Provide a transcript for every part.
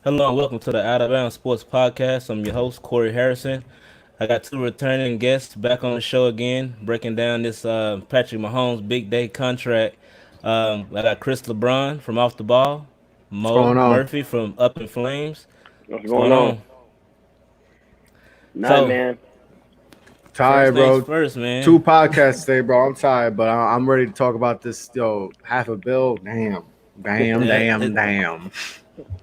Hello and welcome to the Out of Bounds Sports Podcast. I'm your host, Corey Harrison. I got two returning guests back on the show again, breaking down this Patrick Mahomes big day contract. I got Chris LeBron from Off the Ball, What's Mo going on? Murphy from Up in Flames. What's What's going going on? on? Nothing, So, man. first Tired, things bro. first, Two man. podcasts today, bro. I'm tired, but I'm ready to talk about this. Yo, half a bill. Damn, damn, Yeah, damn, damn.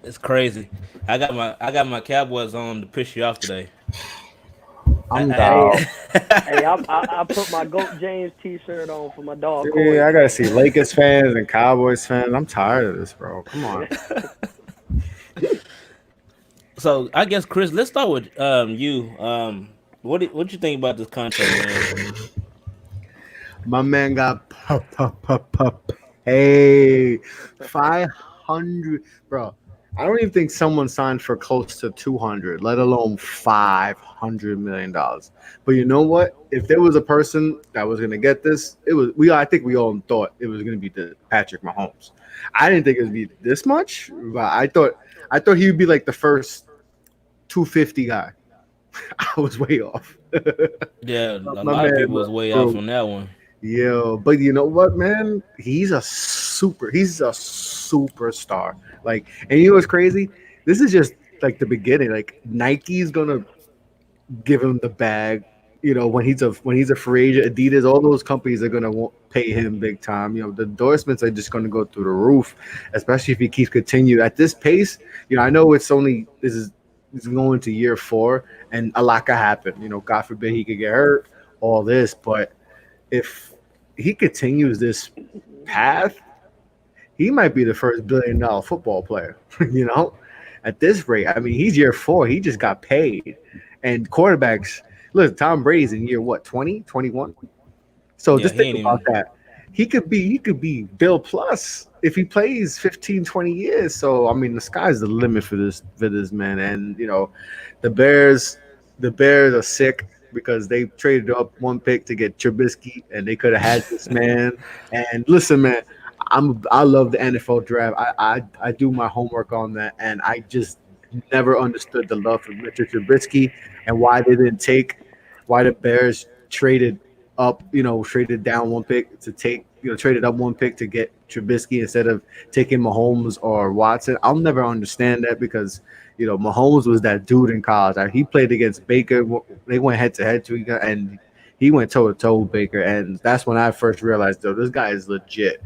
it's crazy. I got my Cowboys on to piss you off today. I'm Hey, down. I put my Goat James T-shirt on for my dog Yeah, Corey, I gotta man. see Lakers fans and Cowboys fans. I'm tired of this, bro. Come on. So I guess Chris, let's start with you. What you think about this contract, man? My man got hey 500, bro. I don't even think someone signed for close to 200, let alone $500 million. But you know what? If there was a person that was gonna get this, it was we. I think we all thought it was gonna be the Patrick Mahomes. I didn't think it would be this much, but I thought he would be like the first 250 guy. I was way off. Yeah, a My lot of man, people was way off bro. on that one. Yo, but you know what, man? He's a superstar. Like, and you know what's crazy? This is just like the beginning. Like, Nike's gonna give him the bag. You know, when he's a free agent, Adidas, all those companies are gonna pay him big time. You know, the endorsements are just gonna go through the roof, especially if he keeps continue at this pace. You know, I know this is going to year four, and a lot could happen. You know, God forbid he could get hurt, all this, but if he continues this path, he might be the first $1 billion football player. You know, at this rate, I mean, he's year four. He just got paid, and quarterbacks. Look, Tom Brady's in year what, 20, 21. So Yeah, just he think ain't about even. that. He could be Bill Plus if he plays 15, 20 years. So I mean, the sky's the limit for this man. And you know, the Bears the Bears are sick because they traded up one pick to get Trubisky, and they could have had this man. And listen, man, I love the NFL draft. I do my homework on that, and I just never understood the love for Mitchell Trubisky and why the Bears traded down one pick to traded up one pick to get Trubisky instead of taking Mahomes or Watson. I'll never understand that because Mahomes was that dude in college. He played against Baker. They went head to head and he went toe to toe with Baker, and that's when I first realized, though, this guy is legit.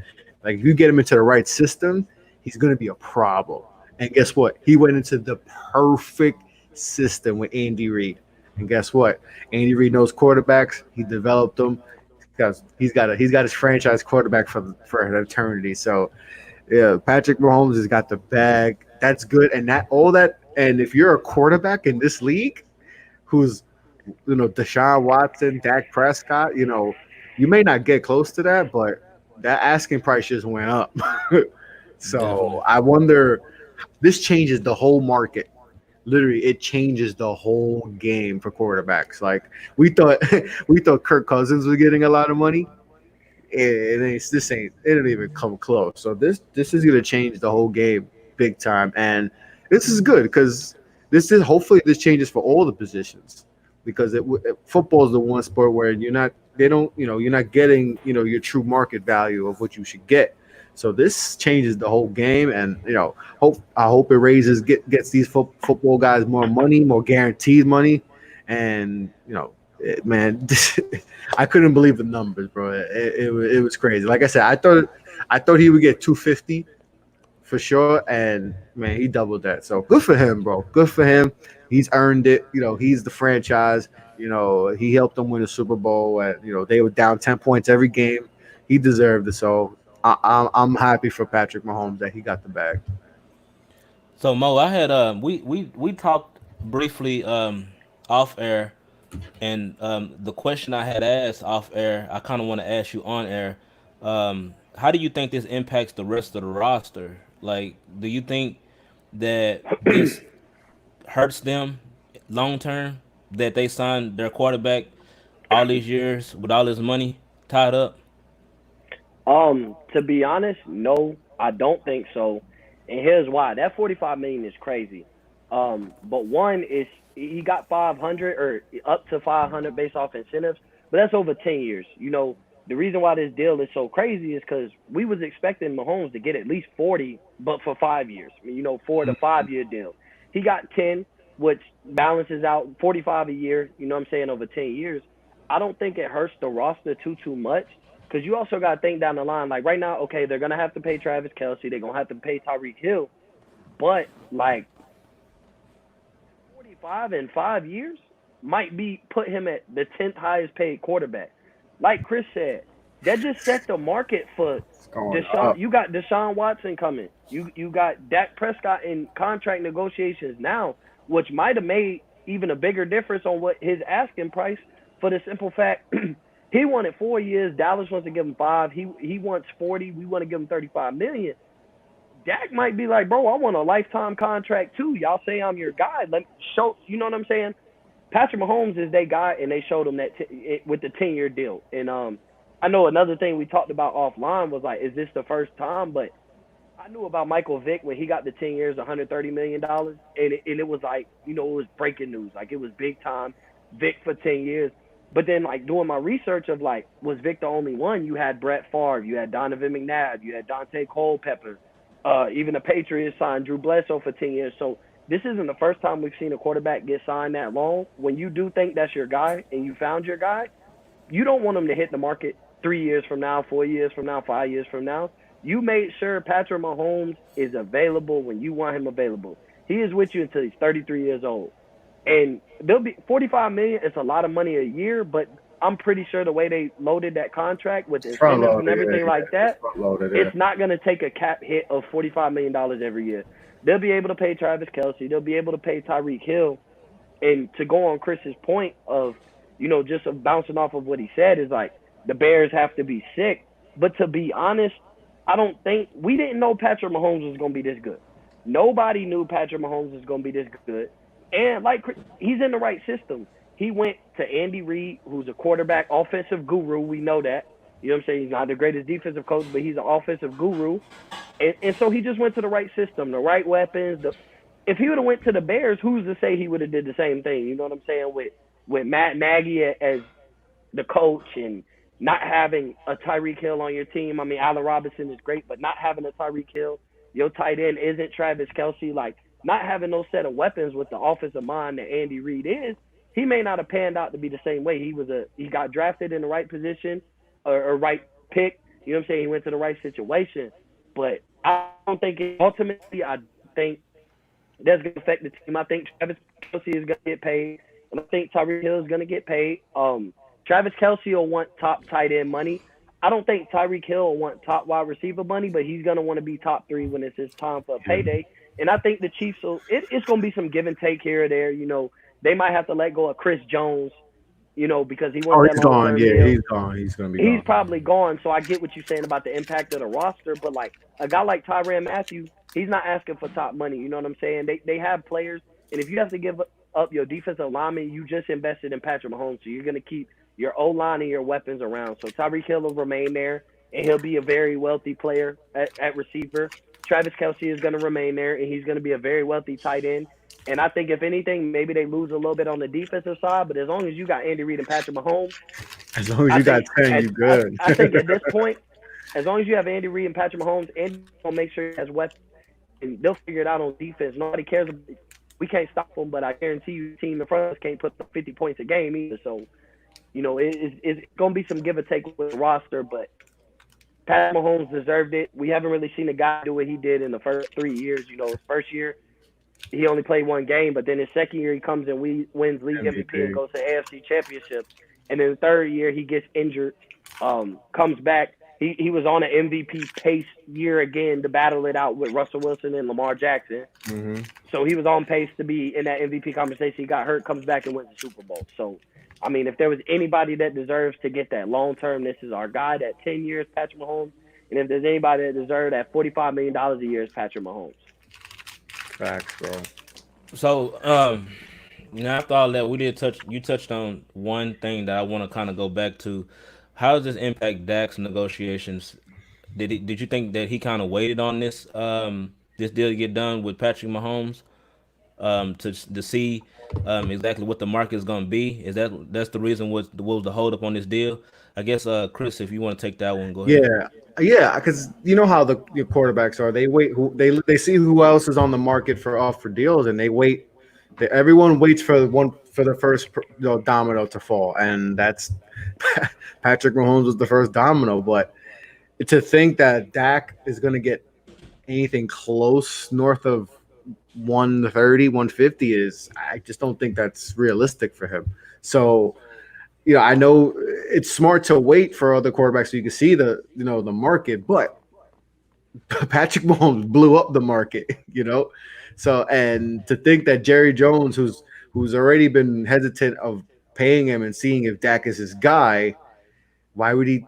Like, if you get him into the right system, he's gonna be a problem. And guess what? He went into the perfect system with Andy Reid. And guess what? Andy Reid knows quarterbacks. He developed them because he's got his franchise quarterback for an eternity. So yeah, Patrick Mahomes has got the bag. That's good, and that all that. And if you're a quarterback in this league, who's Deshaun Watson, Dak Prescott, you may not get close to that, but that asking price just went up. So Definitely. I wonder. This changes the whole market. Literally, it changes the whole game for quarterbacks. Like, we thought, we thought Kirk Cousins was getting a lot of money. It didn't even come close. So this is gonna change the whole game big time, and this is good because hopefully this changes for all the positions because football is the one sport where you're not getting your true market value of what you should get. So this changes the whole game, and I hope it gets these football guys more money, more guaranteed money, and man, I couldn't believe the numbers, bro. It was crazy. Like I said, I thought he would get 250 for sure, and man, he doubled that. So good for him, bro. Good for him. He's earned it. He's the franchise. He helped them win a Super Bowl, and they were down 10 points every game. He deserved it. So I'm happy for Patrick Mahomes that he got the bag. So Mo, I had we talked briefly off air, and the question I had asked off air, I kind of want to ask you on air. How do you think this impacts the rest of the roster? Like, do you think that this hurts them long term that they signed their quarterback all these years with all his money tied up? To be honest, no, I don't think so. and here's why. That 45 million is crazy. But one is he got 500 or up to 500 based off incentives, but that's over 10 years. The reason why this deal is so crazy is because we was expecting Mahomes to get at least 40, but for 5 years. 4 to 5 year deal. He got 10, which balances out 45 a year. You know what I'm saying, over 10 years. I don't think it hurts the roster too much because you also got to think down the line. Like right now, okay, they're gonna have to pay Travis Kelsey. They're gonna have to pay Tyreek Hill, but like 45 in 5 years might be put him at the 10th highest paid quarterback. Like Chris said, that just set the market for It's going Deshaun. up. You got Deshaun Watson coming. You got Dak Prescott in contract negotiations now, which might have made even a bigger difference on what his asking price for the simple fact he wanted 4 years. Dallas wants to give him 5. He wants 40. We want to give him 35 million. Dak might be like, bro, I want a lifetime contract too. Y'all say I'm your guy. Let me show. You know what I'm saying? Patrick Mahomes is their guy, and they showed him that with the 10-year deal. And I know another thing we talked about offline was like, is this the first time? But I knew about Michael Vick when he got the 10 years, $130 million, and it was like, it was breaking news. Like it was big time. Vick for 10 years. But then like doing my research of like, was Vick the only one? You had Brett Favre, you had Donovan McNabb, you had Dante Culpepper. Even the Patriots signed Drew Bledsoe for 10 years. So this isn't the first time we've seen a quarterback get signed that long. When you do think that's your guy and you found your guy, you don't want him to hit the market 3 years from now, 4 years from now, 5 years from now. You made sure Patrick Mahomes is available when you want him available. He is with you until he's 33 years old. And there'll be 45 million. It's a lot of money a year, but I'm pretty sure the way they loaded that contract with Front incentives and loaded, everything yeah. like that, Front loaded, yeah. it's not going to take a cap hit of $45 million every year. They'll be able to pay Travis Kelsey. They'll be able to pay Tyreek Hill. And to go on Chris's point of, just of bouncing off of what he said is like the Bears have to be sick. But to be honest, I don't think we didn't know Patrick Mahomes was going to be this good. Nobody knew Patrick Mahomes was going to be this good. And like he's in the right system. He went to Andy Reid, who's a quarterback, offensive guru. We know that. You know what I'm saying? He's not the greatest defensive coach, but he's an offensive guru. And so he just went to the right system, the right weapons. If he would have went to the Bears, who's to say he would have did the same thing? You know what I'm saying? With Matt Nagy as the coach and not having a Tyreek Hill on your team. I mean, Allen Robinson is great, but not having a Tyreek Hill, your tight end isn't Travis Kelsey. Like, not having those set of weapons with the offensive mind that Andy Reid is, he may not have panned out to be the same way. He got drafted in the right position or right pick. You know what I'm saying? He went to the right situation. But I don't think ultimately, I think that's going to affect the team. I think Travis Kelsey is going to get paid, and I think Tyreek Hill is going to get paid. Travis Kelsey will want top tight end money. I don't think Tyreek Hill will want top wide receiver money, but he's going to want to be top 3 when it's his time for a payday. And I think the Chiefs it's going to be some give and take here or there. They might have to let go of Chris Jones, because he wants that He's long gone. term Yeah, deal. he's gone. He's gonna be He's gone. probably gone. So I get what you're saying about the impact of the roster, but like a guy like Tyrann Mathieu, he's not asking for top money. You know what I'm saying? They have players, and if you have to give up your defensive lineman, you just invested in Patrick Mahomes, so you're gonna keep your O line and your weapons around. So Tyreek Hill will remain there, and he'll be a very wealthy player at receiver. Travis Kelsey is gonna remain there, and he's gonna be a very wealthy tight end. And I think if anything, maybe they lose a little bit on the defensive side, but as long as you got Andy Reid and Patrick Mahomes, As long as I you got think 10, you good. I think at this point, as long as you have Andy Reid and Patrick Mahomes, Andy will make sure he has weapons, and they'll figure it out on defense. Nobody cares. We can't stop them, but I guarantee you, the team in front of us can't put up 50 points a game either. So, it's going to be some give and take with the roster, but Patrick Mahomes deserved it. We haven't really seen a guy do what he did in the first 3 years. First year, he only played one game, but then his second year, he comes and wins league MVP and goes to AFC Championship. And then the third year, he gets injured, comes back. He was on an MVP pace year again to battle it out with Russell Wilson and Lamar Jackson. Mm-hmm. So he was on pace to be in that MVP conversation. He got hurt, comes back, and wins the Super Bowl. So, I mean, if there was anybody that deserves to get that long term, this is our guy. That 10 years, Patrick Mahomes. And if there's anybody that deserves that $45 million a year, it's Patrick Mahomes. Facts, bro. So, after all that, you touched on one thing that I want to kind of go back to. How does this impact Dak's negotiations? Did you think that he kind of waited on this? this deal to get done with Patrick Mahomes, to see exactly what the market is going to be. Is that's the reason what was the hold up on this deal? I guess Chris, if you want to take that one, go ahead. Yeah, yeah, because you know how the quarterbacks are. They wait. They see who else is on the market for deals, and they wait. Everyone waits for the first domino to fall, and that's Patrick Mahomes was the first domino. But to think that Dak is going to get anything close north of 130, 150 is, I just don't think that's realistic for him. So I know it's smart to wait for other quarterbacks so you can see the market, but Patrick Mahomes blew up the market, So, and to think that Jerry Jones, who's already been hesitant of paying him and seeing if Dak is his guy, why would he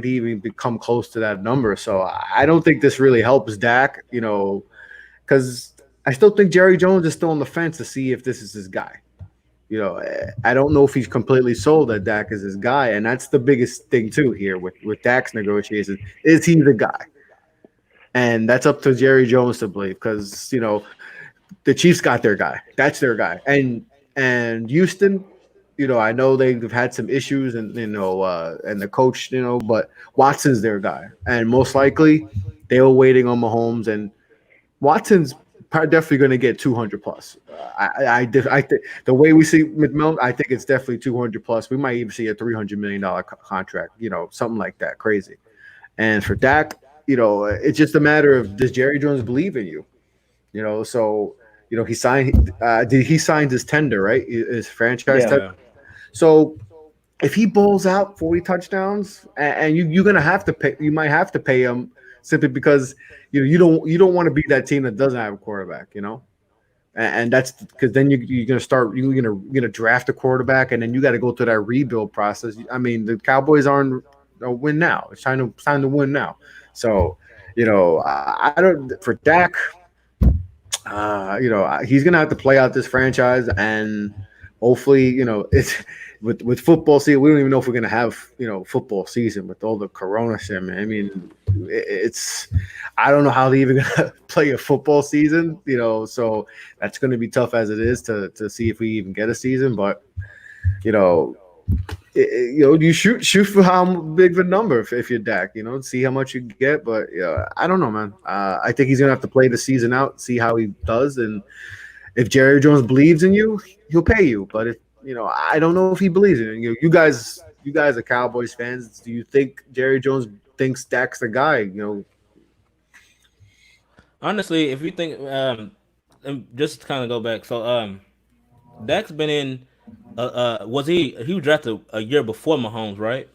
even become close to that number? So I don't think this really helps Dak, because I still think Jerry Jones is still on the fence to see if this is his guy. I don't know if he's completely sold that Dak is his guy, and that's the biggest thing too here with Dak's negotiations. Is he the guy? And that's up to Jerry Jones to believe, because the Chiefs got their guy. That's their guy, and Houston. I know they've had some issues, and and the coach, but Watson's their guy, and most likely they were waiting on Mahomes, and Watson's definitely going to get 200 plus. I think the way we see McMillan, I think it's definitely 200 plus. We might even see a $300 million contract, something like that, crazy. And for Dak, it's just a matter of, does Jerry Jones believe in you? So he signed. He signed his tender, right? His franchise Yeah. tender. Yeah. So if he bowls out 40 touchdowns, and you're gonna have to pay, you might have to pay him simply because you don't want to be that team that doesn't have a quarterback, and that's because then you're gonna draft a quarterback, and then you got to go through that rebuild process. I mean, the Cowboys aren't a win now. It's time to win now. So, I don't for Dak. He's gonna have to play out this franchise, and hopefully, it's with football season. We don't even know if we're gonna have football season with all the Corona shit. Man. I mean, it's I don't know how they even gonna play a football season. So that's gonna be tough as it is to see if we even get a season. But you know, you shoot for how big of a number if you're Dak, see how much you get. But I don't know, man. I think he's gonna have to play the season out, see how he does, and if Jerry Jones believes in you, he'll pay you. But if I don't know if he believes in you. You guys are Cowboys fans. Do you think Jerry Jones thinks Dak's the guy? Honestly, if you think, and just to kind of go back, so Dak's been in. Was he was drafted a year before Mahomes, right?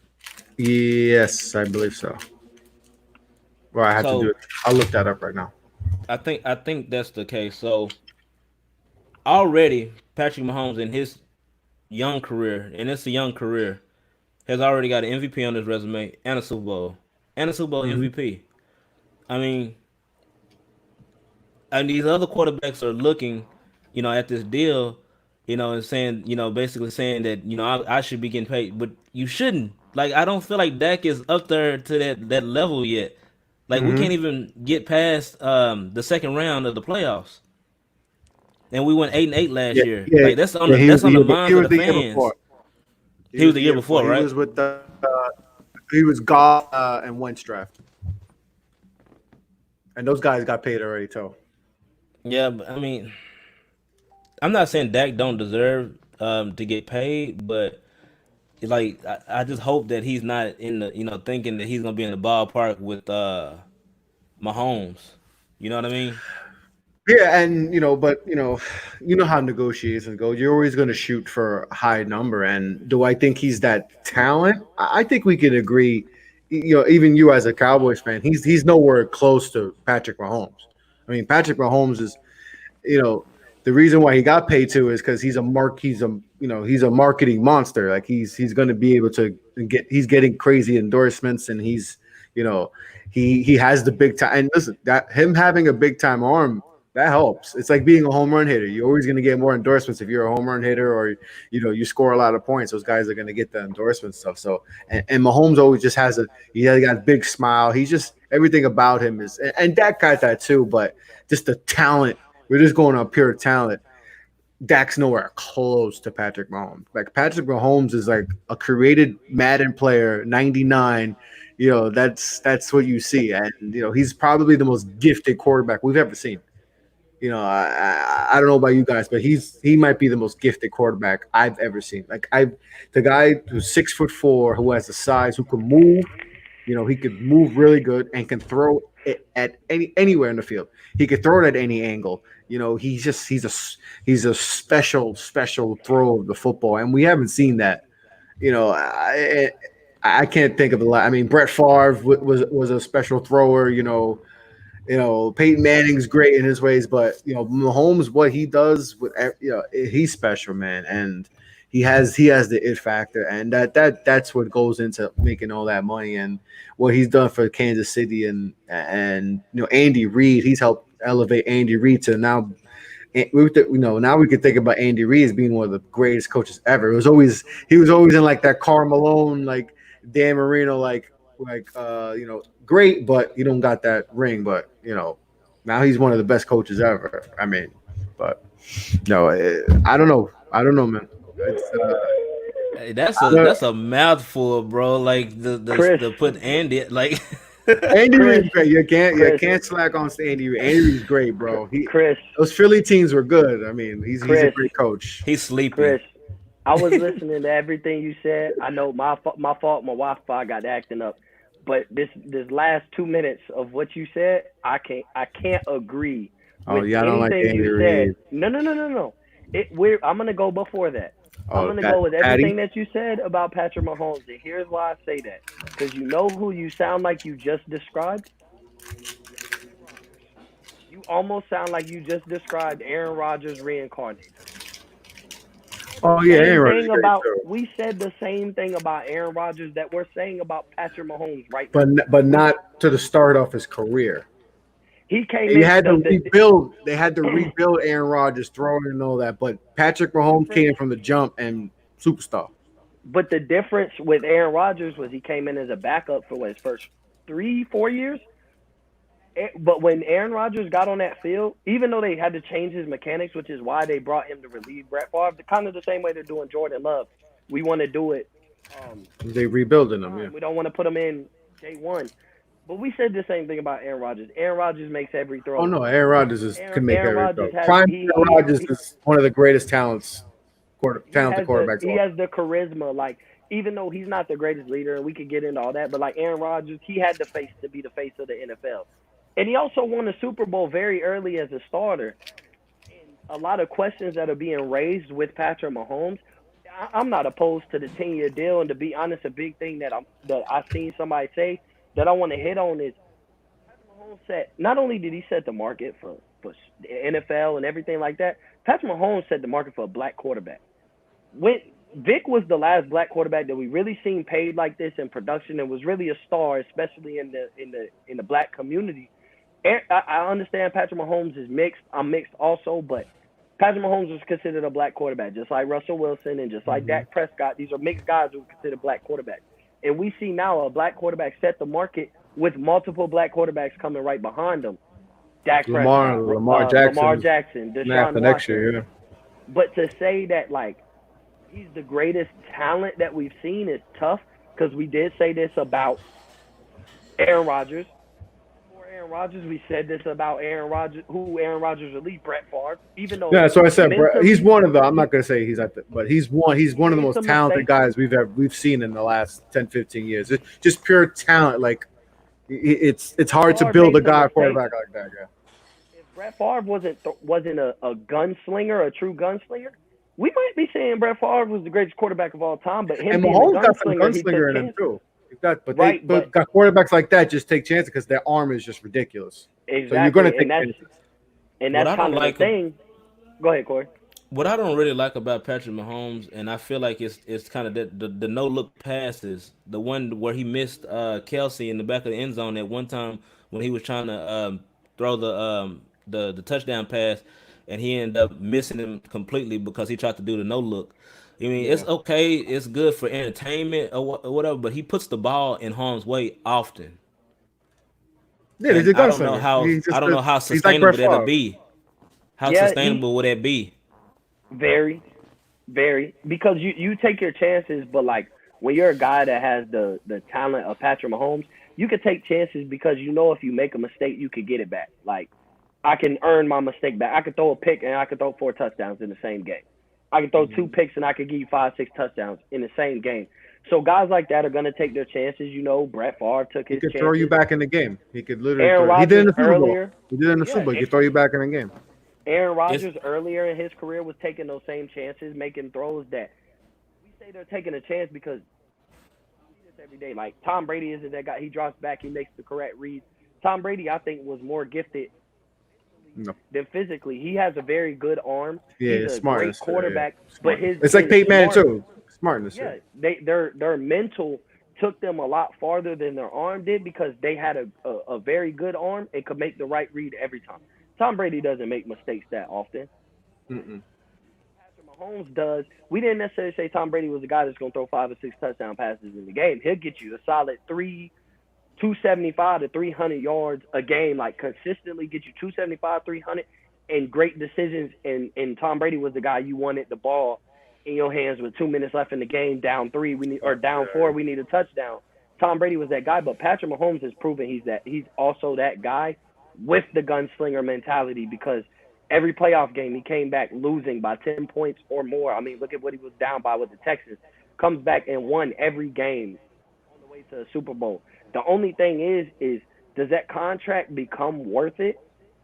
Yes, I believe so. Well, I have to do So it. I'll look that up right now. I think that's the case. So already Patrick Mahomes in his young career, and it's a young career, has already got an MVP on his resume and a Super Bowl and a Super Bowl Hmm. MVP. I mean, and these other quarterbacks are looking, at this deal, and saying, basically saying that, I should be getting paid, but you shouldn't. Like, I don't feel like Dak is up there to that level yet. Like, we can't Hmm. even get past the second round of the playoffs, and we went 8-8 last Yeah, year. yeah, Like, that's on yeah. the He was that's the on the year. He minds of was the the year before. fans. He He was was the the year year before. before, He right? was with he was Goff and Wentz draft, and those guys got paid already too. Yeah, but I mean, I'm not saying Dak don't deserve to get paid, but like I just hope that he's not in the thinking that he's gonna be in the ballpark with Mahomes. You know what I mean? Yeah, and but how negotiations go. You're always going to shoot for a high number. And do I think he's that talent? I think we could agree. Even you as a Cowboys fan, he's nowhere close to Patrick Mahomes. I mean, Patrick Mahomes is you know the reason why he got paid too is because he's a marketing monster. Like he's going to be able to he's getting crazy endorsements, and he's you know he has the big time. And listen, that him having a big time arm, that helps. It's like being a home run hitter. You're always going to get more endorsements if you're a home run hitter, or you score a lot of points. Those guys are going to get the endorsement stuff. So and Mahomes always just has he got a big smile. He's just everything about him is, and Dak got that too. But just the talent. We're just going on pure talent. Dak's nowhere close to Patrick Mahomes. Like Patrick Mahomes is like a created Madden player, 99. That's what you see, and he's probably the most gifted quarterback we've ever seen. I don't know about you guys, but he might be the most gifted quarterback I've ever seen. Like the guy who's 6'4", who has the size, who can move. He could move really good and can throw it at anywhere in the field. He could throw it at any angle. He's a special throw of the football, and we haven't seen that. I can't think of a lot. I mean, Brett Favre was a special thrower. Peyton Manning's great in his ways, but Mahomes, what he does with he's special, man, and he has the it factor, and that's what goes into making all that money, and what he's done for Kansas City, and Andy Reid, he's helped elevate Andy Reid to now. Now we could think about Andy Reid as being one of the greatest coaches ever. He was always in like that Karl Malone, like Dan Marino, great, but you don't got that ring. But now he's one of the best coaches ever. I mean, but no, I don't know, man. It's Hey, that's a mouthful, bro. Like Chris, the put Andy like Andy Chris, Reid's great. You Chris, can't slack on Andy Reid. Andy Reid's great, bro. Chris, Those Philly teams were good. I mean, he's a Chris, great coach. he's sleeping. Chris. I was listening to everything you said. I know my fault. My Wi-Fi got acting up. But this last 2 minutes of what you said, I can't agree Oh with yeah, I don't like anything Andy you Reid. said. No. I'm gonna go before that. I'm Oh, gonna go with Patty. everything that you said about Patrick Mahomes, and here's why I say that. Because you know who you sound like you just described? Aaron Rodgers. You almost sound like you just described Aaron Rodgers reincarnated. Oh yeah, Aaron Rodgers is great too. We said the same thing about Aaron Rodgers that we're saying about Patrick Mahomes right now. But We not to the start of his career. he came They in had to rebuild. They had to rebuild Aaron Rodgers, throwing and all that. But Patrick the Mahomes difference came from the jump and superstar. but the difference with Aaron Rodgers was he came in as a backup for his first 3-4 years. But when Aaron Rodgers got on that field, even though they had to change his mechanics, which is why they brought him to relieve Brett Favre, kind of the same way they're doing Jordan Love. We want to do it. They rebuilding them, yeah. We don't want to put him in day one. But we said the same thing about Aaron Rodgers. Aaron Rodgers makes every Oh throw. no, Aaron Rodgers can make Aaron every Rodgers throw. has Prime Aaron Rodgers is one of the greatest talented quarterbacks. he has the charisma. Like even though he's not the greatest leader, and we could get into all that, but like Aaron Rodgers, he had the face to be the face of the NFL, and he also won a Super Bowl very early as a starter. And a lot of questions that are being raised with Patrick Mahomes. I'm not opposed to the 10-year deal, and to be honest, a big thing that I seen somebody say that I want to hit on is Patrick Mahomes set. Not only did he set the market for the NFL and everything like that, Patrick Mahomes set the market for a black quarterback. When Vic was the last black quarterback that we really seen paid like this in production and was really a star, especially in the black community. And I understand Patrick Mahomes is mixed. I'm mixed also, but Patrick Mahomes was considered a black quarterback, just like Russell Wilson and just like Dak Prescott. These are mixed guys who are considered black quarterbacks. And we see now a black quarterback set the market with multiple black quarterbacks coming right behind them. Dak Prescott, Lamar Jackson, Deshaun Next Watson. year, yeah. But to say that like he's the greatest talent that we've seen is tough because we did say this about Aaron Rodgers. Before Aaron Rodgers, we said this about Aaron Rodgers, who Aaron Rodgers relieved Brett Favre, even though Yeah, that's what I said. He's mentally one of the. I'm not gonna say he's at the, but he's one. He's one of the made most some talented mistakes. guys we've seen in the last 10, 15 years. It's just pure talent. Like it's hard to Favre build made a some guy mistakes. quarterback like that. Yeah. If Brett Favre wasn't a gunslinger, a true gunslinger, we might be saying Brett Favre was the greatest quarterback of all time. But him And being a Mahomes got some gunslinger, he gunslinger took in him chances. too. You've got, but Right, they but got quarterbacks like that just take chances because their arm is just ridiculous. So you're exactly, gonna take chances. and what that's I don't kind of the like thing. Go ahead, Corey. what I don't really like about Patrick Mahomes, and I feel like it's kind of the no look passes, the one where he missed Kelsey in the back of the end zone at one time when he was trying to throw the touchdown pass, and he ended up missing him completely because he tried to do the no look. I mean, it's Yeah. okay, it's good for entertainment or whatever, but he puts the ball in harm's way often, Yeah, he's and a gunslinger. I don't know how He's like Brett sustainable that'll Favre. be. How Yeah, sustainable would that be? very, very, because you take your chances, but like when you're a guy that has the talent of Patrick Mahomes, you could take chances because you know if you make a mistake, you could get it back. Like I can earn my mistake back. I could throw a pick and I could throw 4 touchdowns in the same game. I could throw 2 picks and I could give you 5, 6 touchdowns in the same game. So guys like that are gonna take their chances. You know, Brett Favre took He his could throw you chances. back in the game. He could literally Aaron throw. He did in Rodgers the Super Bowl. earlier, He did in the Super yeah, Bowl. He could throw you back in the game. Aaron It's Rodgers earlier in his career was taking those same chances, making throws that we say they're taking a chance because we see this every day. Like Tom Brady isn't that guy. He drops back, he makes the correct reads. Tom Brady, I think, was more gifted No. than physically. He has a very good arm. Yeah, He's it's a smart. great quarterback, but his It's like his Peyton Manning smart, too. Smartness. Yeah. yeah, their mental took them a lot farther than their arm did because they had a very good arm and could make the right read every time. Tom Brady doesn't make mistakes that often. Mm-mm. Patrick Mahomes does. We didn't necessarily say Tom Brady was the guy that's going to throw 5 or 6 touchdown passes in the game. He'll get you a solid 275 to 300 yards a game, like consistently get you 275, 300, and great decisions. And Tom Brady was the guy you wanted the ball in your hands with 2 minutes left in the game, down three, or down four, we need a touchdown. Tom Brady was that guy, but Patrick Mahomes has proven he's also that guy with the gunslinger mentality because every playoff game he came back losing by 10 points or more. I mean, look at what he was down by with the Texans. Comes back and won every game on the way to the Super Bowl. The only thing is does that contract become worth it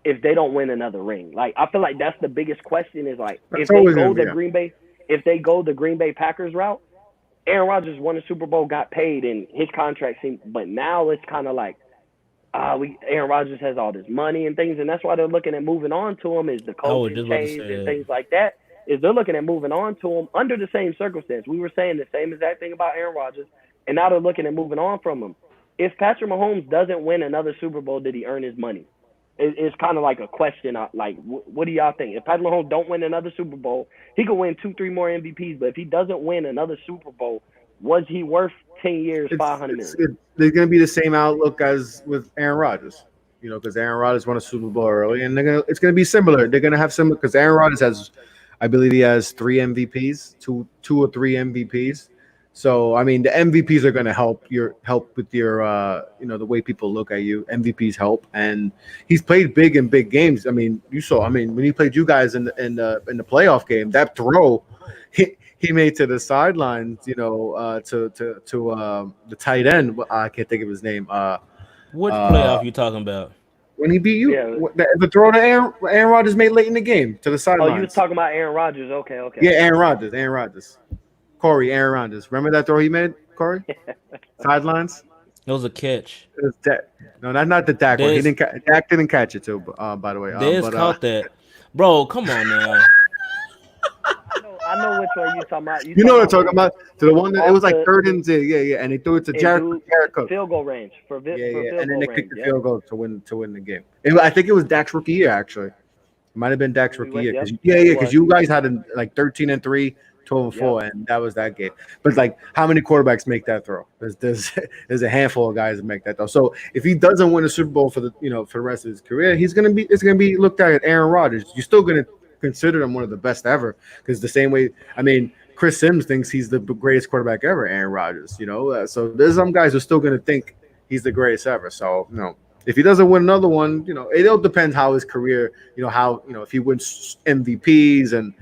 if they don't win another ring? Like I feel like that's the biggest question is like That's always gonna be. Yeah. If they go the Green Bay Packers route, Aaron Rodgers won the Super Bowl, got paid, and his contract seemed. But now it's kind of like, Aaron Rodgers has all this money and things, and that's why they're looking at moving on to him. Is the I was coaching just about to change say and that. things like that? Is they're looking at moving on to him under the same circumstance. We were saying the same exact thing about Aaron Rodgers, and now they're looking at moving on from him. If Patrick Mahomes doesn't win another Super Bowl, did he earn his money? It's kind of like a question. Like, what do y'all think? If Patrick Mahomes don't win another Super Bowl, he could win 2, 3 more MVPs. But if he doesn't win another Super Bowl, was he worth 10 years, 500 million? There's going to be the same outlook as with Aaron Rodgers, because Aaron Rodgers won a Super Bowl early, and it's going to be similar. They're going to have similar because Aaron Rodgers has, I believe, he has 3 MVPs, two or three MVPs. So I mean, the MVPs are going to help with your the way people look at you. MVPs help, and he's played big in big games. I mean, you saw. I mean, when he played you guys in the playoff game, that throw he made to the sidelines, to the tight end. I can't think of his name. Which Uh, playoff you talking about? when he beat you, Yeah. the throw to Aaron Rodgers made late in the game to the Oh, sidelines. you was talking about Aaron Rodgers. Okay, okay. Yeah, Aaron Rodgers. Aaron Rodgers. Remember that throw he made, Corey? Sidelines. It was a catch. It was Dak. No, not the Dak one. He Dez, didn't. Dak didn't catch it too. By the way, Dez caught that. Bro, come on now. I know which one you talking about. you know what I'm talking about? To the one that it was like the- third and yeah, and they threw it to Jared Cook. field goal range for Yeah, field and then goal they range. kicked the Yeah. field goal to win the game. I think it was Dak's rookie year actually. It might have been Dak's rookie year Yep. because you guys had like 13-3, 12-4, and that was that game. But like, how many quarterbacks make that throw? There's a handful of guys that make that throw. So if he doesn't win a Super Bowl for the rest of his career, it's gonna be looked at Aaron Rodgers. You're still gonna consider him one of the best ever because the same way. I mean, Chris Sims thinks he's the greatest quarterback ever, Aaron Rodgers. So there's some guys who are still gonna think he's the greatest ever. So if he doesn't win another one, it all depends how his career, if he wins MVPs and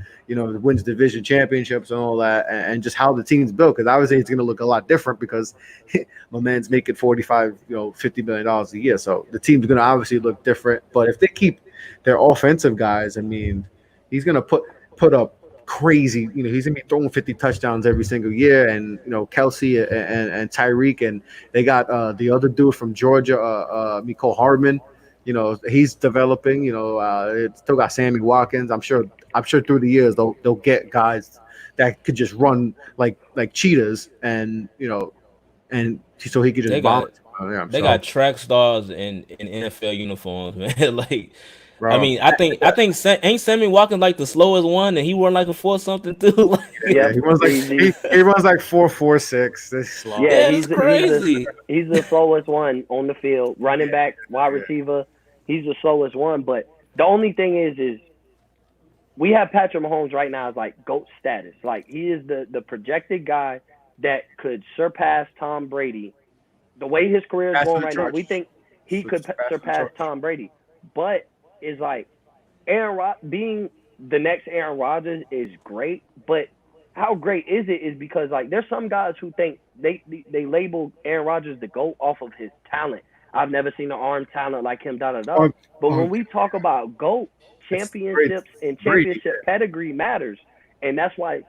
wins division championships and all that, and just how the team's built. Because obviously it's going to look a lot different because my man's making $45, $50 million a year. So the team's going to obviously look different. But if they keep their offensive guys, I mean, he's going to put up crazy. He's gonna be throwing 50 touchdowns every single year, and Kelsey and Tyreek, and they got the other dude from Georgia, Mecole Hardman. He's developing. It's still got Sammy Watkins. I'm sure through the years they'll get guys that could just run like cheetahs, and and so he could just They bomb got it. they got track stars in NFL uniforms, man. Like I bro. mean, I think ain't Sammy walking like the slowest one, and he run like a four something too. Like, Yeah, Yep, he runs like easy. he runs like 4.46. This slow. Yeah, yeah, it's crazy. he's the slowest one on the field. Running back, wide Yeah. receiver, he's the slowest one. But the only thing is we have Patrick Mahomes right now as like GOAT status. Like he is the projected guy that could surpass Tom Brady. The way his career is Pass going the right now, we torch. think he could Pass the surpass torch. Tom Brady. But it's like being the next Aaron Rodgers is great, but how great is it is because like there's some guys who think they label Aaron Rodgers the GOAT off of his talent. I've never seen an arm talent like him, da da da. Or, But or when we talk about GOAT, it's Brady. championships and Brady. championship pedigree matters, and that's why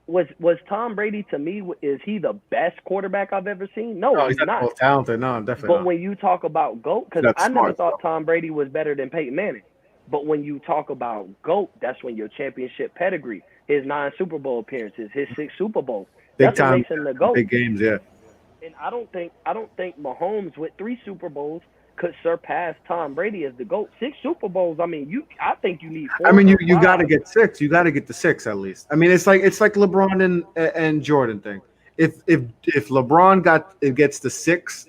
was Tom Brady to me, is he the best quarterback I've ever seen? No, No, he's he's not the not. most talented. No, definitely But not. when you talk about GOAT, He's because not I never smart. thought Tom Brady was better than Peyton Manning. But when you talk about GOAT, that's when your championship pedigree, his 9 Super Bowl appearances, his 6 Super Bowls. Big That's what time, makes him the GOAT. big games. Yeah. And I don't think Mahomes with 3 Super Bowls could surpass Tom Brady as the GOAT. 6 Super Bowls, I mean, I think you need I four mean, or you got to five. get six. You got to get the six at least. I mean, it's like LeBron and Jordan thing. If LeBron gets the six,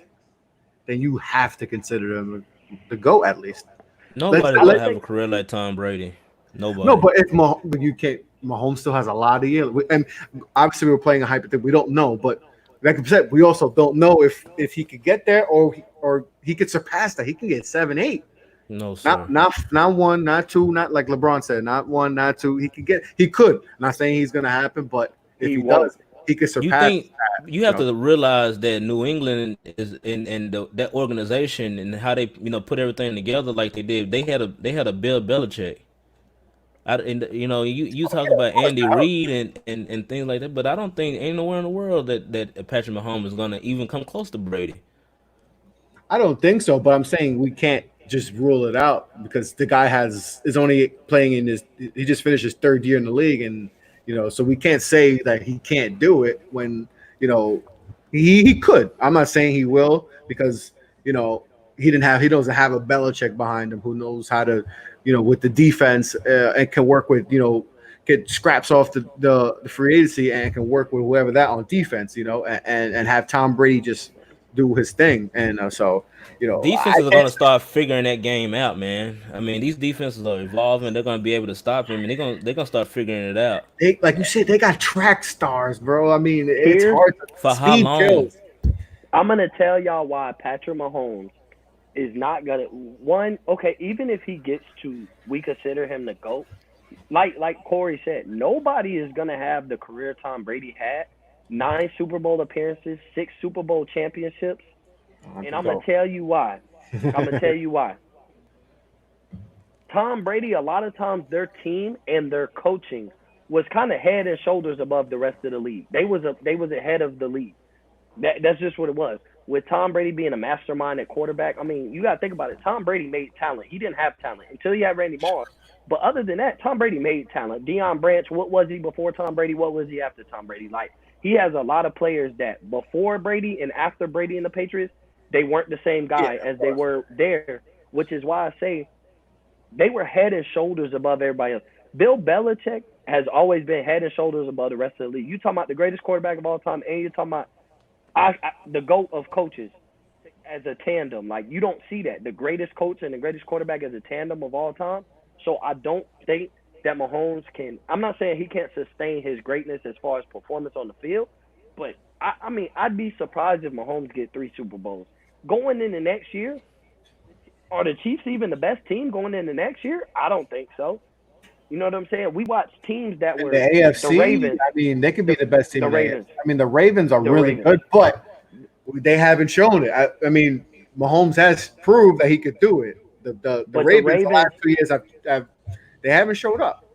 then you have to consider him the GOAT at least. Let's Nobody's I gonna don't let have a think career like Tom Brady. no, Nobody. but but you can't. Mahomes still has a lot of years, and obviously we're playing a hypothetical. We don't know, but like I said, we also don't know if he could get there or he could surpass that. He can get 7, 8. No, Not sir. not not one, not two, not like LeBron said, not one, not two. He could. Not saying he's gonna happen, but if he he won't. does, he could You surpass think that. you have to realize that New England is in that organization and how they put everything together like they did. They had a Bill Belichick. And you talk Of about course, Andy Reid and things like that, but I don't think ain't nowhere in the world that Patrick Mahomes is gonna even come close to Brady. I don't think so, but I'm saying we can't just rule it out because the guy is only playing in his. He just finished his third year in the league, and so we can't say that he can't do it when you know he could. I'm not saying he will because you know he doesn't have a Belichick behind him who knows how to with the defense and can work with get scraps off the free agency and can work with whoever that on defense and have Tom Brady just do his thing. And so, I Defenses are can't. gonna start figuring that game out, man. I mean, these defenses are evolving. They're gonna be able to stop him, and they're gonna start figuring it out. Like you said, they got track stars, bro. I mean, it's Here's hard. For how Speed long? kills. I'm gonna tell y'all why Patrick Mahomes is not gonna one. Okay, even if he gets to, we consider him the GOAT. Like Corey said, nobody is gonna have the career Tom Brady had. 9 Super Bowl appearances, 6 Super Bowl championships, and I'm gonna Go. tell you why. I'm gonna tell you why. Tom Brady, a lot of times their team and their coaching was kind of head and shoulders above the rest of the league. They was ahead of the league. That's just what it was. With Tom Brady being a mastermind at quarterback, I mean, you got to think about it. Tom Brady made talent. He didn't have talent until he had Randy Moss. But other than that, Tom Brady made talent. Deion Branch, what was he before Tom Brady? What was he after Tom Brady? Like, he has a lot of players that before Brady and after Brady and the Patriots, they weren't the same Yeah, guy as of they course. were there, which is why I say they were head and shoulders above everybody else. Bill Belichick has always been head and shoulders above the rest of the league. You talking about the greatest quarterback of all time, and you're talking about the GOAT of coaches as a tandem. Like you don't see that. The greatest coach and the greatest quarterback as a tandem of all time. So I don't think that Mahomes can. I'm not saying he can't sustain his greatness as far as performance on the field, but I mean I'd be surprised if Mahomes get 3 Super Bowls going into next year. Are the Chiefs even the best team going into next year? I don't think so. You know what I'm saying? We watched teams that And the were the AFC, Ravens, I mean, they could be the the best team the in the AFC. Ravens, I mean, the Ravens are the really Ravens. good, but they haven't shown it. I mean, Mahomes has proved that he could do it. The But the Ravens the Ravens, last 2 years have they haven't showed up.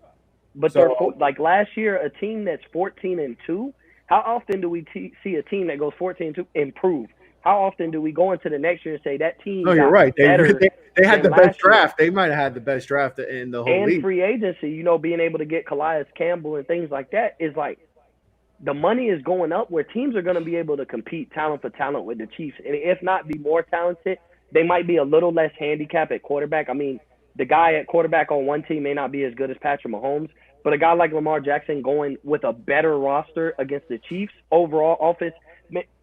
but they're So like last year, a team that's 14-2. How often do we see a team that goes 14-2 improve? How often do we go into the next year and say that team no, you're got right. They better they had than the best last year? draft. They might have had the best draft in the whole And league. free agency, being able to get Calais Campbell and things like that is like the money is going up where teams are going to be able to compete talent for talent with the Chiefs. And if not be more talented, they might be a little less handicapped at quarterback. I mean, the guy at quarterback on one team may not be as good as Patrick Mahomes, but a guy like Lamar Jackson going with a better roster against the Chiefs overall offense,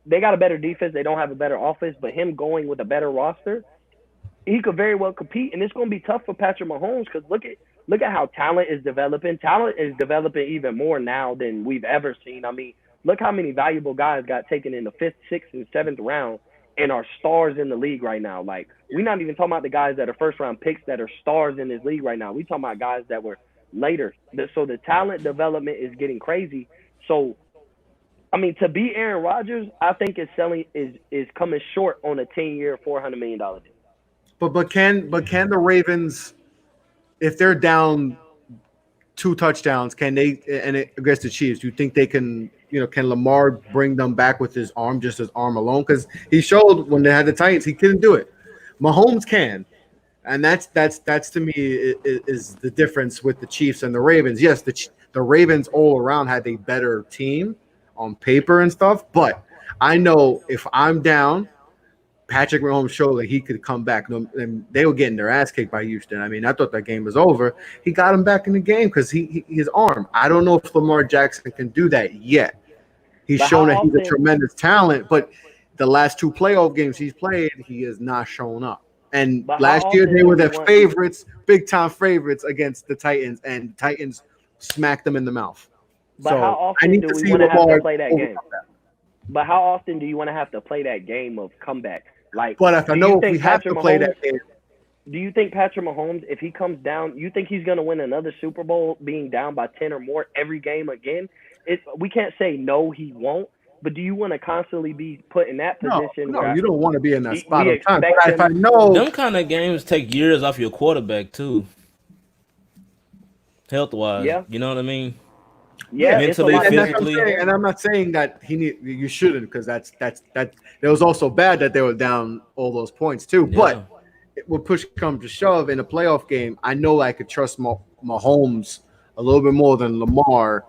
they got a better defense. They don't have a better offense, but him going with a better roster, he could very well compete, and it's going to be tough for Patrick Mahomes because look at how talent is developing. Talent is developing even more now than we've ever seen. I mean, look how many valuable guys got taken in the fifth, sixth, and seventh round and are stars in the league right now. Like, we're not even talking about the guys that are first round picks that are stars in this league right now. We're talking about guys that were later. So the talent development is getting crazy. So I mean, to be Aaron Rodgers, I think is coming short on a 10-year, $400 million deal. But can the Ravens, if they're down two touchdowns, can they and it against the Chiefs? Do you think they can? Can Lamar bring them back with his arm, just his arm alone? Because he showed when they had the Titans, he couldn't do it. Mahomes can, and that's to me is the difference with the Chiefs and the Ravens. Yes, the Ravens all around had a better team on paper and stuff, but I know if I'm down, Patrick Mahomes showed that he could come back. And they were getting their ass kicked by Houston. I mean, I thought that game was over. He got him back in the game because his arm. I don't know if Lamar Jackson can do that yet. He's But shown how that he's a often? tremendous talent, but the last two playoff games he's played, he has not shown up. And But how last year often they do were we the want? favorites, big time favorites against the Titans, and the Titans smacked them in the mouth. But how So I often need do to we see want to have to Lamar play that game? overcome that. But how often do you want to have to play that game of comeback? Like, But if I do you know if we think have Patrick to play Mahomes? that game, Do you think Patrick Mahomes, if he comes down, you think he's going to win another Super Bowl being down by 10 or more every game again? We can't say no, he won't. But do you want to constantly be put in that no, position no, where you don't want to be in that spot we all the time. expect But if I him? know, Them kind of games take years off your quarterback too, health wise. Yeah, You know what I mean? yeah, yeah, it's a Mentally, lot and that's different what I'm for physically. saying. And him. I'm not saying that you shouldn't, because that. It was also bad that they were down all those points too. Yeah. But when push comes to shove in a playoff game, I know I could trust Mahomes a little bit more than Lamar,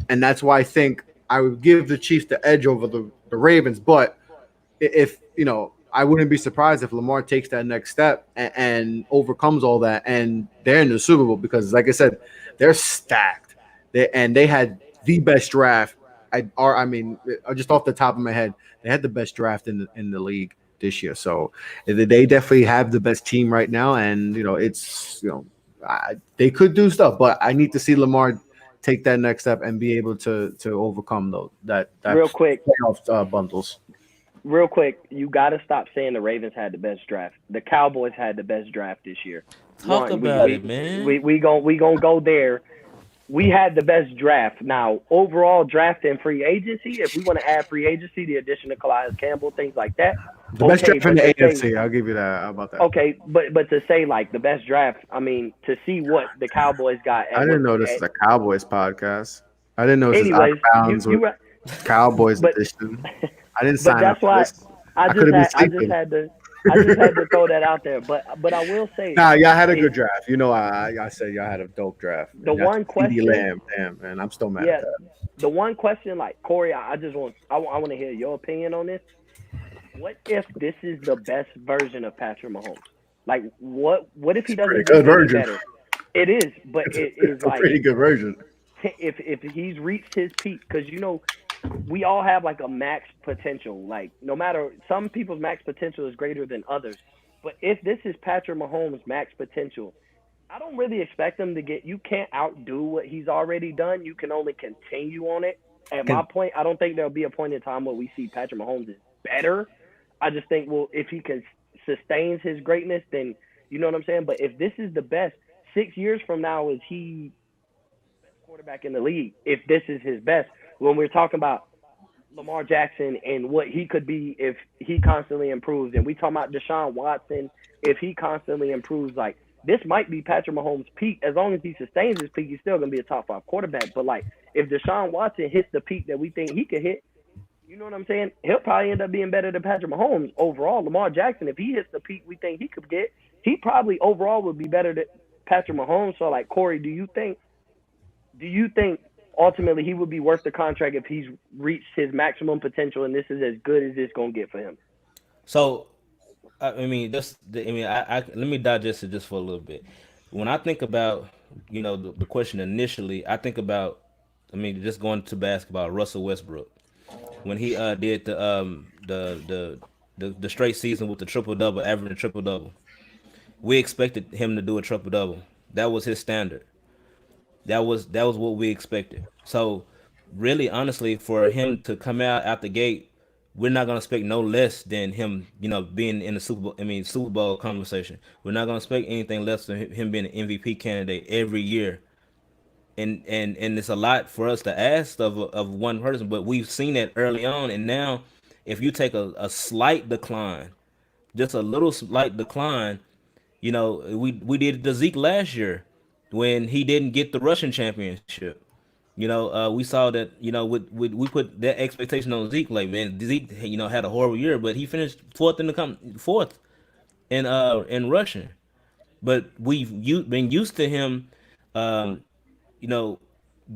and that's why I think I would give the Chiefs the edge over the Ravens. But if I wouldn't be surprised if Lamar takes that next step and overcomes all that, and they're in the Super Bowl because, like I said, they're stacked. They had the best draft. I mean, just off the top of my head, they had the best draft in the league this year. So they definitely have the best team right now, and it's they could do stuff, but I need to see Lamar take that next step and be able to overcome those that Real quick, playoff bundles. real quick, you got to stop saying the Ravens had the best draft. The Cowboys had the best draft this year. Talk One, we about it, we man. we we gonna go there. We had the best draft. Now, overall draft and free agency, if we want to add free agency, the addition of Calais Campbell, things like that, The best okay. draft in But the to say, AFC, I'll give you that. How about that? okay, but to say like the best draft, I mean, to see what the Cowboys got I at didn't what. know this is a Cowboys podcast. I didn't know this is Out of Anyways, Bounds with you Cowboys but edition. I didn't but sign up that's for why this. I could have been I just sleeping. had to throw that out there. But I will say Nah, y'all had a it, good draft. I said y'all had a dope draft. the And y'all one took CD question, Lamb, damn man, I'm still mad at yeah, that. the one question, like Corey, I want to hear your opinion on this. What if this is the best version of Patrick Mahomes? Like, what if he It's a pretty doesn't good get any version. better? It is, but it is It's a like pretty good version. if he's reached his peak, because we all have like a max potential. Like, no matter, some people's max potential is greater than others. But if this is Patrick Mahomes' max potential, I don't really expect him to get. You can't outdo what he's already done. You can only continue on it. At my And point, I don't think there'll be a point in time where we see Patrick Mahomes is better. I just think, well, if he can sustains his greatness, then you know what I'm saying. But if this is the best, 6 years from now, is he best quarterback in the league? If this is his best, when we're talking about Lamar Jackson and what he could be if he constantly improves, and we talking about Deshaun Watson, if he constantly improves, like this might be Patrick Mahomes' peak. As long as he sustains his peak, he's still gonna be a top five quarterback. But like if Deshaun Watson hits the peak that we think he could hit, you know what I'm saying? He'll probably end up being better than Patrick Mahomes overall. Lamar Jackson, if he hits the peak we think he could get, he probably overall would be better than Patrick Mahomes. So like Corey, do you think ultimately he would be worth the contract if he's reached his maximum potential and this is as good as it's gonna get for him? So I mean, let me digest it just for a little bit. When I think about, the question initially, I think about, I mean, just going to basketball, Russell Westbrook, when he did the straight season with the triple double, averaging triple double. We expected him to do a triple double. That was his standard. That was what we expected. So, really, honestly, for him to come out the gate, we're not gonna expect no less than him, being in the Super Bowl. I mean, Super Bowl conversation. We're not gonna expect anything less than him being an MVP candidate every year. And it's a lot for us to ask of one person, but we've seen it early on, and now, if you take a slight decline, just a little slight decline, we did the Zeke last year when he didn't get the Russian championship. We saw that. We put that expectation on Zeke. Like, man, Zeke, had a horrible year, but he finished fourth in Russian. But been used to him, um, you know,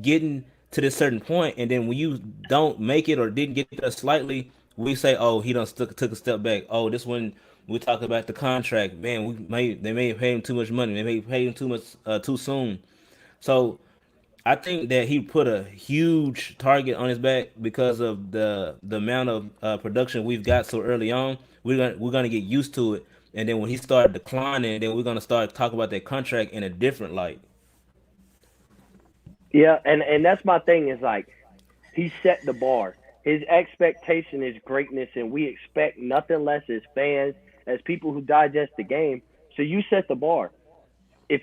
getting to this certain point, and then when you don't make it or didn't get there slightly, we say, "Oh, he done took a step back." Oh, this one we talk about the contract. Man, they may have paid him too much money. They may have paid him too much too soon. So I think that he put a huge target on his back because of the amount of production we've got so early on. We're gonna get used to it, and then when he started declining, then we're gonna start talking about that contract in a different light. Yeah, and that's my thing is like he set the bar. His expectation is greatness, and we expect nothing less as fans, as people who digest the game. So you set the bar. If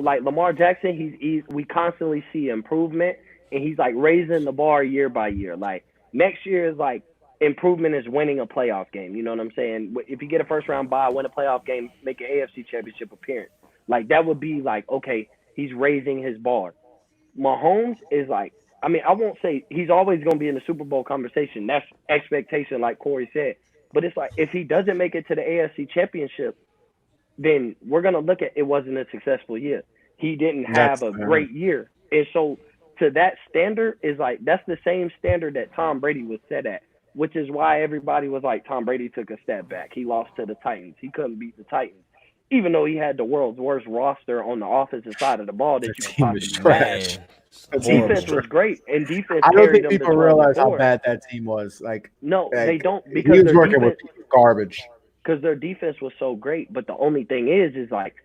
like Lamar Jackson, we constantly see improvement, and he's like raising the bar year by year. Like next year is like improvement is winning a playoff game. You know what I'm saying? If you get a first round bye, win a playoff game, make an AFC Championship appearance, like that would be like okay, he's raising his bar. Mahomes is like, I mean, I won't say he's always going to be in the Super Bowl conversation. That's expectation, like Corey said. But it's like if he doesn't make it to the AFC Championship, then we're going to look at it wasn't a successful year. He didn't That's have a great year. And so to that standard is like that's the same standard that Tom Brady was set at, which is why everybody was like Tom Brady took a step back. He lost to the Titans. He couldn't beat the Titans. Even though he had the world's worst roster on the offensive side of the ball that the you could team is possibly have. trash. Man, it's The team is Defense horrible. was trash. great, and defense I don't carried think them to people 12 and realize how 4. bad that team was. No, they Like don't he because was working with garbage. their defense was so great. But the only thing is like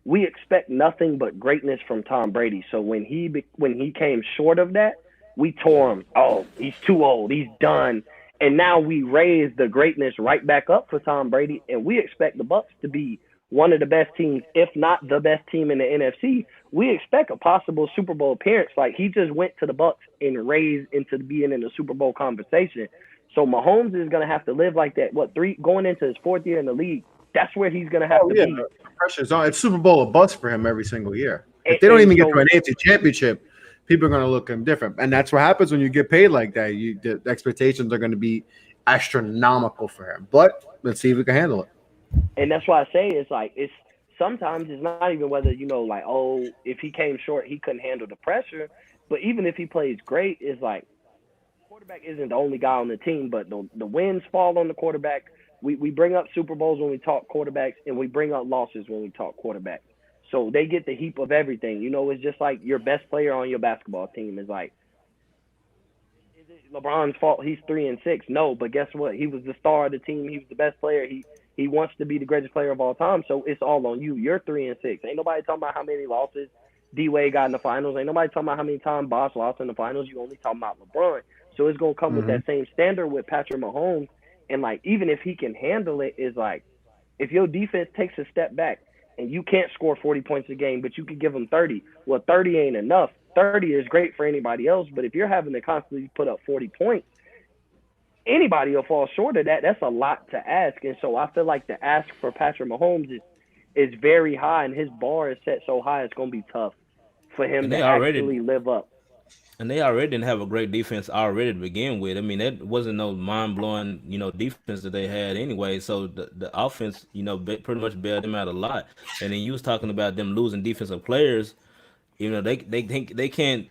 we expect nothing but greatness from Tom Brady. So when he came short of that, we tore him. Oh, he's too old. He's done. And now we raise the greatness right back up for Tom Brady, and we expect the Bucks to be one of the best teams, if not the best team in the NFC. We expect a possible Super Bowl appearance. Like he just went to the Bucks and raised into being in the Super Bowl conversation. So Mahomes is gonna have to live like that. What three going into his fourth year in the league? That's where he's gonna have Oh to yeah, be. the pressure's on. It's Super Bowl or bust for him every single year. And, If they don't and even get to so an AFC Championship, people are going to look at him different, and that's what happens when you get paid like that. The expectations are going to be astronomical for him. But let's see if we can handle it. and that's why I say it's like it's sometimes it's not even whether like oh if he came short he couldn't handle the pressure, but even if he plays great, it's like quarterback isn't the only guy on the team, but the wins fall on the quarterback. We bring up Super Bowls when we talk quarterbacks, and we bring up losses when we talk quarterbacks. So they get the heap of everything. It's just like your best player on your basketball team is like, is it LeBron's fault he's 3-6? No, but guess what? He was the star of the team. He was the best player. He wants to be the greatest player of all time. So it's all on you. You're 3-6. Ain't nobody talking about how many losses D Wade got in the finals. Ain't nobody talking about how many times Bosh lost in the finals. You only talking about LeBron. So it's gonna come with Mm-hmm. that same standard with Patrick Mahomes. And like even if he can handle it, is like if your defense takes a step back and you can't score 40 points a game, but you could give them 30. Well, 30 ain't enough. 30 is great for anybody else, but if you're having to constantly put up 40 points, anybody will fall short of that. That's a lot to ask. And so I feel like the ask for Patrick Mahomes is very high, and his bar is set so high it's going to be tough for him And to they already actually live up. and they already didn't have a great defense already to begin with. I mean, that wasn't no mind blowing, defense that they had anyway. So the offense, pretty much bailed them out a lot. And then you was talking about them losing defensive players. They think they can't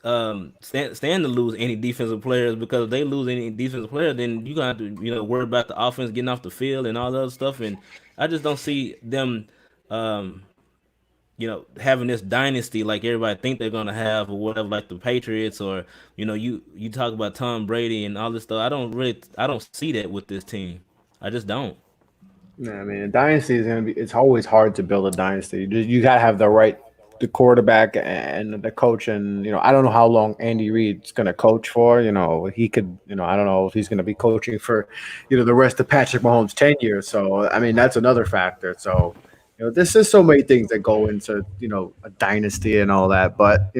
stand to lose any defensive players, because if they lose any defensive player, then you gonna have to worry about the offense getting off the field and all that other stuff. And I just don't see them um having this dynasty like everybody think they're gonna have or whatever, like the Patriots, or you talk about Tom Brady and all this stuff. I don't see that with this team. I just don't. Yeah, I mean, a dynasty is gonna be. It's always hard to build a dynasty. You gotta have the quarterback and the coach, and I don't know how long Andy Reid's gonna coach for. He could. I don't know if he's gonna be coaching for, the rest of Patrick Mahomes' tenure. So I mean, that's another factor. So this is so many things that go into a dynasty and all that. But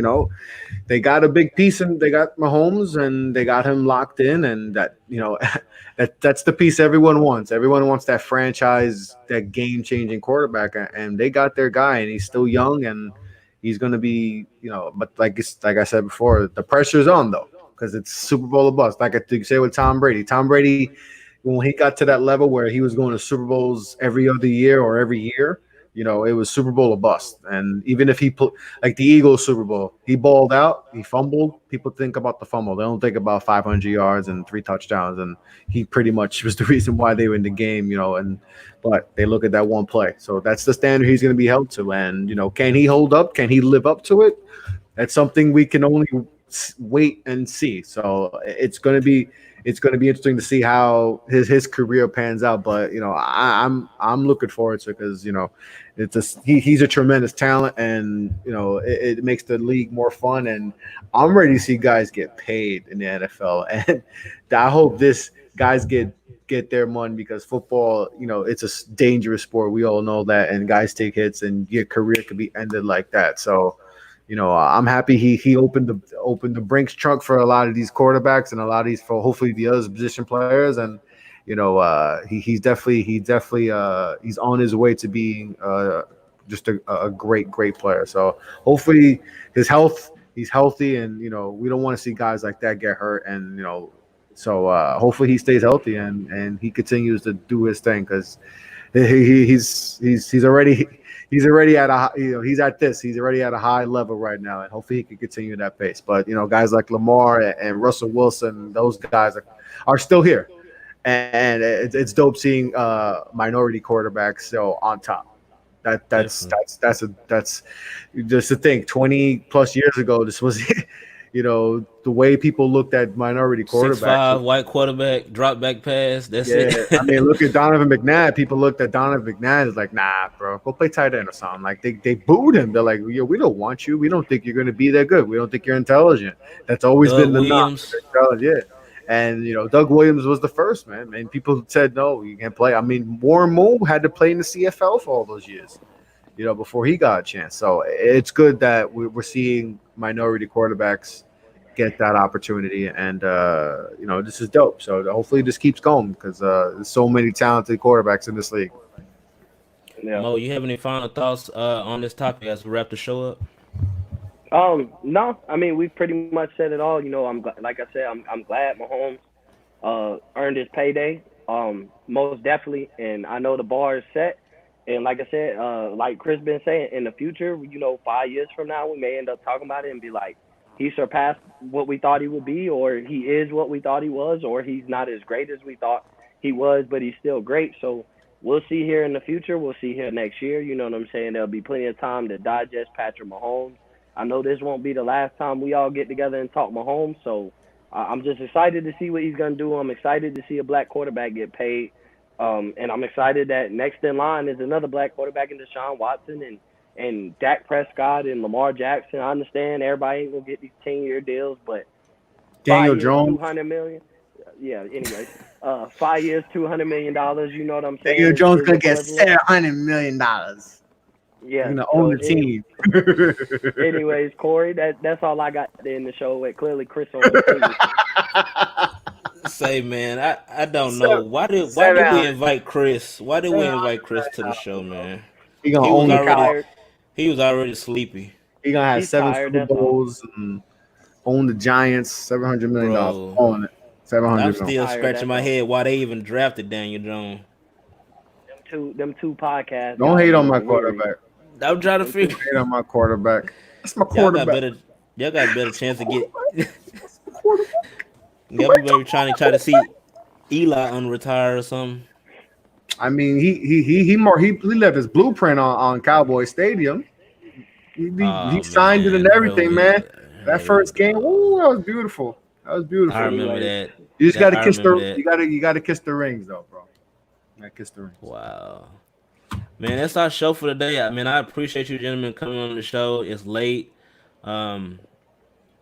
they got a big piece, and they got Mahomes, and they got him locked in, and that that's the piece everyone wants. Everyone wants that franchise, that game changing quarterback, and they got their guy, and he's still young, and he's going to be, But like I said before, the pressure's on though, because it's Super Bowl or bust. Like I think say with Tom Brady. Tom Brady, when he got to that level where he was going to Super Bowls every other year or every year, it was Super Bowl or bust. And even if he put like the Eagles Super Bowl, he balled out, he fumbled. People think about the fumble. They don't think about 500 yards and 3 touchdowns. And he pretty much was the reason why they were in the game, but they look at that one play. So that's the standard he's going to be held to. And, can he hold up? Can he live up to it? That's something we can only wait and see. So it's going to be interesting to see how his career pans out. But I'm looking forward to it, because he's a tremendous talent, and it makes the league more fun. And I'm ready to see guys get paid in the NFL, and I hope this guys get their money, because football, it's a dangerous sport. We all know that, and guys take hits, and your career could be ended like that. So I'm happy he opened the Brinks trunk for a lot of these quarterbacks, and a lot of these for hopefully the other position players. And he's on his way to being just a great player. So hopefully he's healthy, and we don't want to see guys like that get hurt. And so hopefully he stays healthy, and he continues to do his thing, because he's already at he's already at a high level right now, and hopefully he can continue that pace. But guys like Lamar and Russell Wilson, those guys are still here, and it's dope seeing minority quarterbacks still on top. Definitely. That's just the thing. 20 plus years ago, this was the way people looked at minority Six quarterbacks. five white quarterback, drop back pass. That's Yeah, it. I mean, look at Donovan McNabb. People looked at Donovan McNabb as like, nah, bro, go play tight end or something. Like they booed him. They're like, yo, we don't want you. We don't think you're going to be that good. We don't think you're intelligent. That's always Doug been the knock. Williams. Yeah, and Doug Williams was the first man, and people said no, you can't play. I mean, Warren Moon had to play in the CFL for all those years, before he got a chance. So it's good that we're seeing minority quarterbacks get that opportunity, and this is dope. So hopefully this keeps going, because there's so many talented quarterbacks in this league. Yeah. Mo, you have any final thoughts on this topic as we wrap the show up? No, I mean we've pretty much said it all. Like I said, I'm glad Mahomes earned his payday. Most definitely, and I know the bar is set. And like I said, like Chris been saying, in the future, 5 years from now, we may end up talking about it and be like, he surpassed what we thought he would be, or he is what we thought he was, or he's not as great as we thought he was, but he's still great. So we'll see here in the future. We'll see here next year. You know what I'm saying? There'll be plenty of time to digest Patrick Mahomes. I know this won't be the last time we all get together and talk Mahomes, so I'm just excited to see what he's going to do. I'm excited to see a black quarterback get paid. And I'm excited that next in line is another black quarterback in Deshaun Watson and Dak Prescott and Lamar Jackson. I understand everybody ain't gonna get these 10-year deals, but Daniel 5 years, Jones. $200 million. Yeah. Anyways, 5 years, $200 million. You know what I'm saying? Daniel Jones is gonna get equivalent. $700 million. He's Yeah. gonna own So, the team. anyways, Corey, that's all I got to end the show with. Clearly, Chris on the previous. Say, man, I don't know Seven, why did we 700 invite Chris? Why did we invite Chris to the million. show, man? He gonna He was own the He already tired. Cowboys. he was already sleepy, He gonna have He's seven tired. Super That's all. Bowls and own the Giants. $700 million. bro. Own it. Seven I'm hundred He's million. still tired. scratching That's my all. head why they even drafted Daniel Jones. Them two podcast Don't guys hate are on my gonna worry. quarterback. I'm trying to Them two. figure. Hate on my quarterback. That's my Y'all got quarterback. better. y'all got a better chance to get. Quarterback. Y'all be maybe try to see Eli unretire or something. I mean, he left his blueprint on Cowboy Stadium. He Oh signed it and man, everything, man. That here we first game, go. ooh, that was beautiful. That was I beautiful. remember Anyways, that. You just got to I kiss remember the that. you got to kiss the rings though, bro. You got to kiss the rings. Wow. Man, that's our show for today. I mean, I appreciate you gentlemen coming on the show. It's late. Um,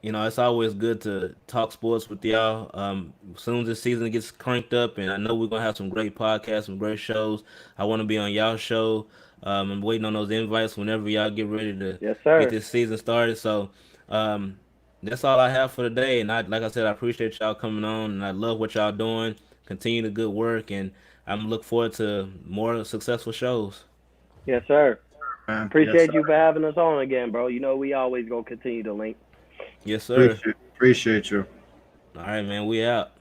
it's always good to talk sports with y'all. As soon as the season gets cranked up, and I know we're gonna have some great podcasts, some great shows. I want to be on y'all show. I'm waiting on those invites whenever y'all get ready to yes, get sir. this season started. So, um, that's all I have for today. And like I said, I appreciate y'all coming on, and I love what y'all doing. Continue the good work, and I'm look forward to more successful shows. Yes, sir. Man, yes, Appreciate sir. you for having us on again, bro. You know we always gonna continue to link. Yes, sir. Appreciate you. All right, man. We out.